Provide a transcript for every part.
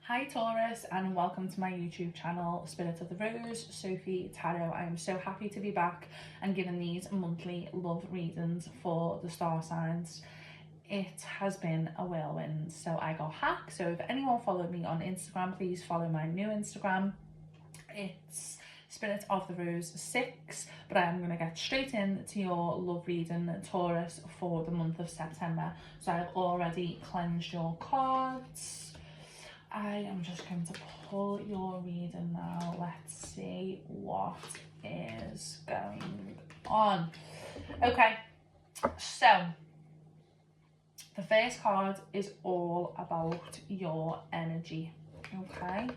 Hi Taurus, and welcome to my YouTube channel Spirit of the Rose, Sophie Tarot. I am so happy to be back and giving these monthly love readings for the star signs. It has been a whirlwind, so I got hacked. So if anyone followed me on Instagram, please follow my new Instagram. It's Spirit of the Rose 6, but I am going to get straight into your love reading, Taurus, for the month of September. So I've already cleansed your cards. I am just going to pull your reading now. Let's see what is going on. Okay, so the first card is all about your energy. Okay,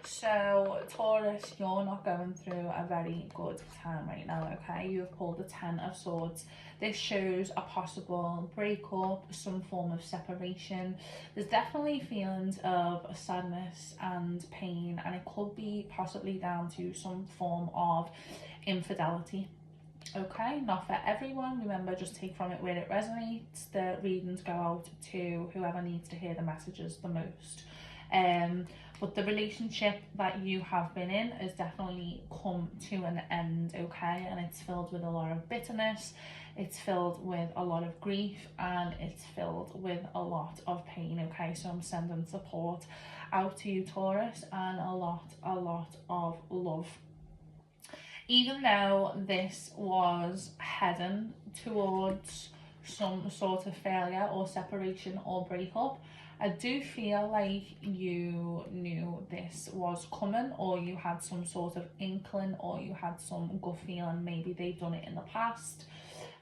so Taurus, you're not going through a very good time right now. Okay, you have pulled the 10 of Swords. This shows a possible breakup, some form of separation. There's definitely feelings of sadness and pain, and it could be possibly down to some form of infidelity. Okay, not for everyone. Remember, just take from it where it resonates. The readings go out to whoever needs to hear the messages the most. But the relationship that you have been in has definitely come to an end, okay? And it's filled with a lot of bitterness, it's filled with a lot of grief, and it's filled with a lot of pain, okay? So I'm sending support out to you, Taurus, and a lot of love. Even though this was heading towards some sort of failure or separation or breakup, I do feel like you knew this was coming, or you had some sort of inkling, or you had some gut feeling. Maybe they've done it in the past,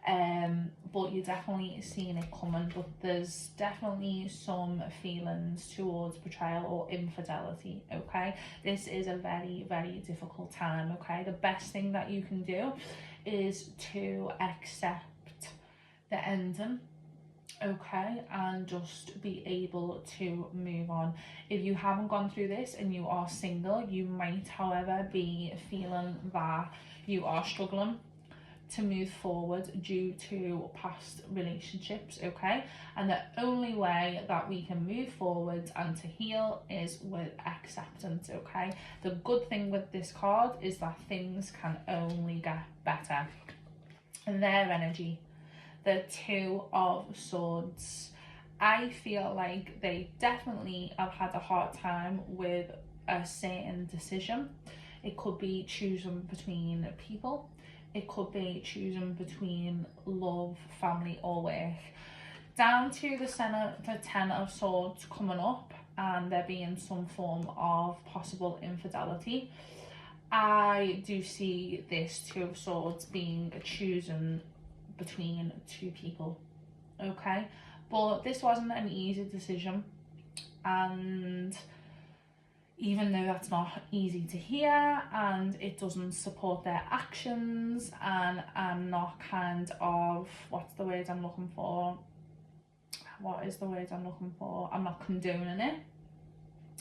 but you're definitely seeing it coming. But there's definitely some feelings towards betrayal or infidelity, okay? This is a very, very difficult time, okay? The best thing that you can do is to accept the ending, okay, and just be able to move on. If you haven't gone through this and you are single, you might, however, be feeling that you are struggling to move forward due to past relationships, okay? And the only way that we can move forward and to heal is with acceptance, okay? The good thing with this card is that things can only get better. And their energy, the 2 of Swords, I feel like they definitely have had a hard time with a certain decision. It could be choosing between people. It could be choosing between love, family, or work. Down to the 10 of Swords coming up, and there being some form of possible infidelity. I do see this 2 of Swords being choosing between 2 people, okay? But this wasn't an easy decision, and even though that's not easy to hear and it doesn't support their actions, and I'm not kind of, what's the word I'm looking for? What is the word I'm looking for? I'm not condoning it.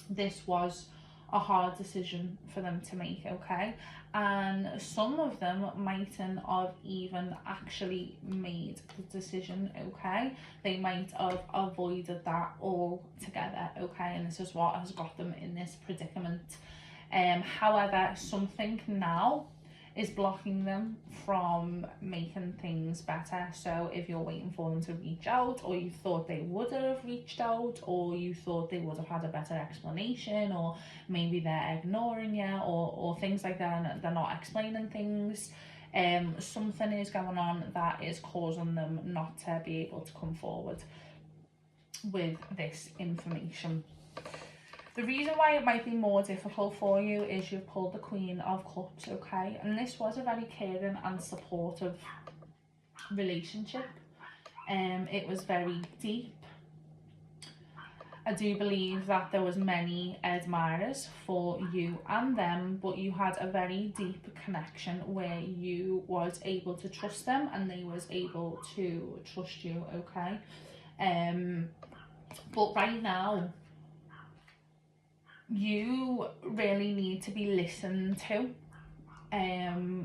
This was a hard decision for them to make, okay? And some of them mightn't have even actually made the decision, okay? They might have avoided that altogether, okay? And this is what has got them in this predicament. However, something now is blocking them from making things better. So if you're waiting for them to reach out, or you thought they would have reached out, or you thought they would have had a better explanation, or maybe they're ignoring you, or things like that, and they're not explaining things, something is going on that is causing them not to be able to come forward with this information. The reason why it might be more difficult for you is you've pulled the Queen of Cups, okay? And this was a very caring and supportive relationship. It was very deep. I do believe that there was many admirers for you and them, but you had a very deep connection where you was able to trust them and they was able to trust you, okay? But right now, you really need to be listened to.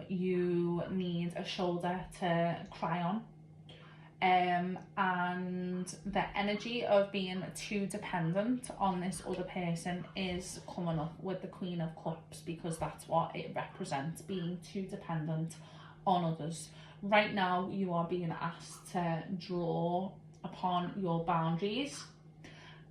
You need a shoulder to cry on. and the energy of being too dependent on this other person is coming up with the Queen of Cups, because that's what it represents, being too dependent on others. Right now you are being asked to draw upon your boundaries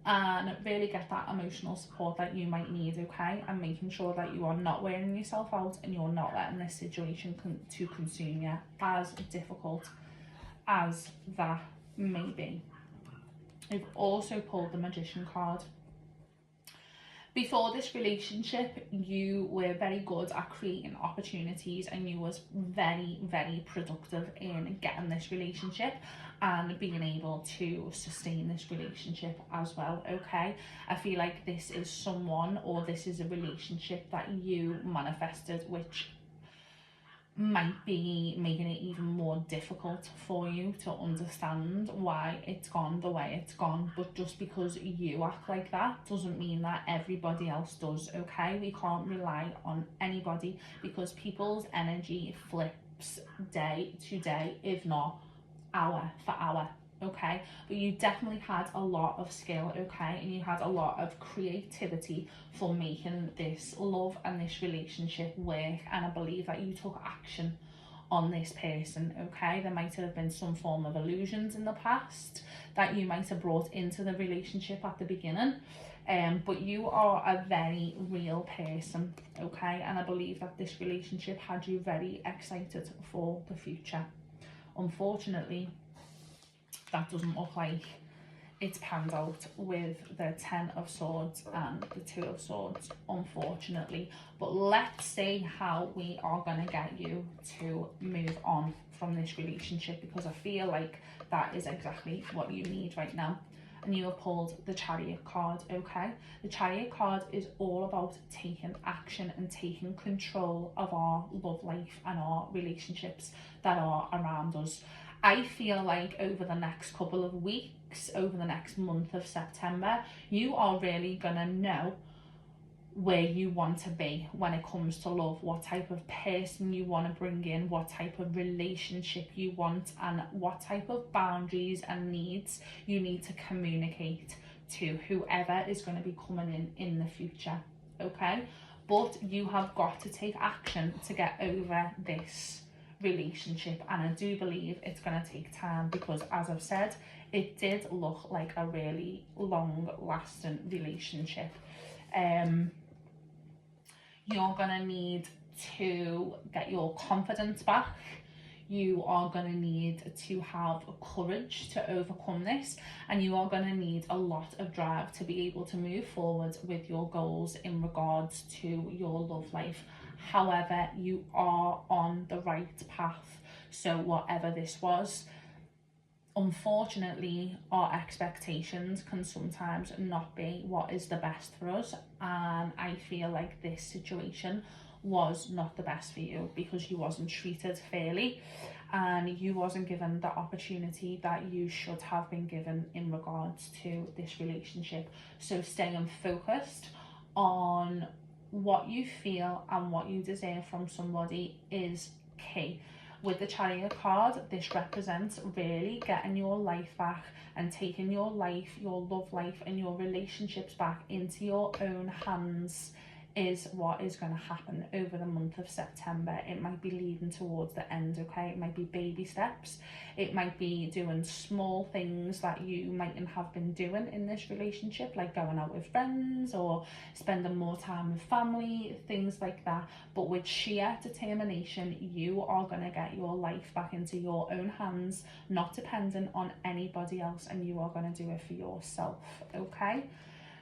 and really get that emotional support that you might need, okay? And making sure that you are not wearing yourself out and you're not letting this situation to consume you, as difficult as that may be. We've also pulled the Magician card. Before this relationship, you were very good at creating opportunities and you was very, very productive in getting this relationship and being able to sustain this relationship as well, okay? I feel like this is someone, or this is a relationship that you manifested, which might be making it even more difficult for you to understand why it's gone the way it's gone. But just because you act like that doesn't mean that everybody else does, okay? We can't rely on anybody, because people's energy flips day to day, if not hour for hour, okay? But you definitely had a lot of skill, okay? And you had a lot of creativity for making this love and this relationship work, and I believe that you took action on this person, okay? There might have been some form of illusions in the past that you might have brought into the relationship at the beginning, but you are a very real person, okay? And I believe that this relationship had you very excited for the future. Unfortunately, that doesn't look like it's panned out with the 10 of Swords and the 2 of Swords, unfortunately. But let's see how we are going to get you to move on from this relationship, because I feel like that is exactly what you need right now. And you have pulled the Chariot card, okay? The Chariot card is all about taking action and taking control of our love life and our relationships that are around us. I feel like over the next couple of weeks, over the next month of September, you are really gonna know where you want to be when it comes to love, what type of person you want to bring in, what type of relationship you want, and what type of boundaries and needs you need to communicate to whoever is going to be coming in the future, okay? But you have got to take action to get over this relationship, and I do believe it's going to take time, because as I've said, it did look like a really long lasting relationship. You're going to need to get your confidence back. You are going to need to have courage to overcome this, and you are going to need a lot of drive to be able to move forward with your goals in regards to your love life. However, you are on the right path. So whatever this was, unfortunately, our expectations can sometimes not be what is the best for us, and I feel like this situation was not the best for you, because you wasn't treated fairly and you wasn't given the opportunity that you should have been given in regards to this relationship. So staying focused on what you feel and what you deserve from somebody is key. With the Chariot card, this represents really getting your life back and taking your life, your love life and your relationships back into your own hands is what is going to happen over the month of September. It might be leading towards the end, okay? It might be baby steps. It might be doing small things that you mightn't have been doing in this relationship, like going out with friends or spending more time with family, things like that. But with sheer determination, you are going to get your life back into your own hands, not dependent on anybody else, and you are going to do it for yourself, okay?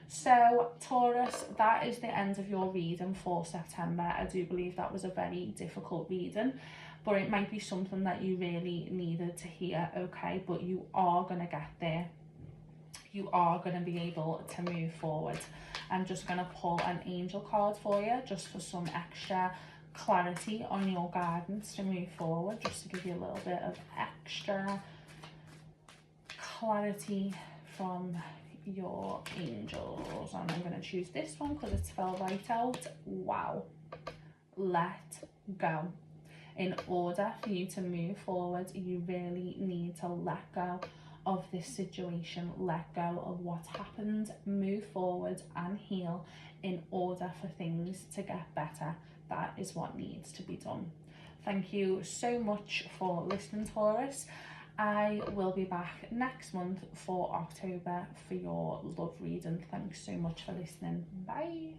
So Taurus, that is the end of your reading for September. I do believe that was a very difficult reading, but it might be something that you really needed to hear, okay? But you are going to get there. You are going to be able to move forward. I'm just going to pull an angel card for you, just for some extra clarity on your guidance to move forward, just to give you a little bit of extra clarity from your angels. And I'm going to choose this one because it's fell right out. Wow. Let go. In order for you to move forward, you really need to let go of this situation, let go of what's happened, move forward and heal in order for things to get better. That is what needs to be done. Thank you so much for listening, Taurus. I will be back next month for October for your love reading. Thanks so much for listening. Bye.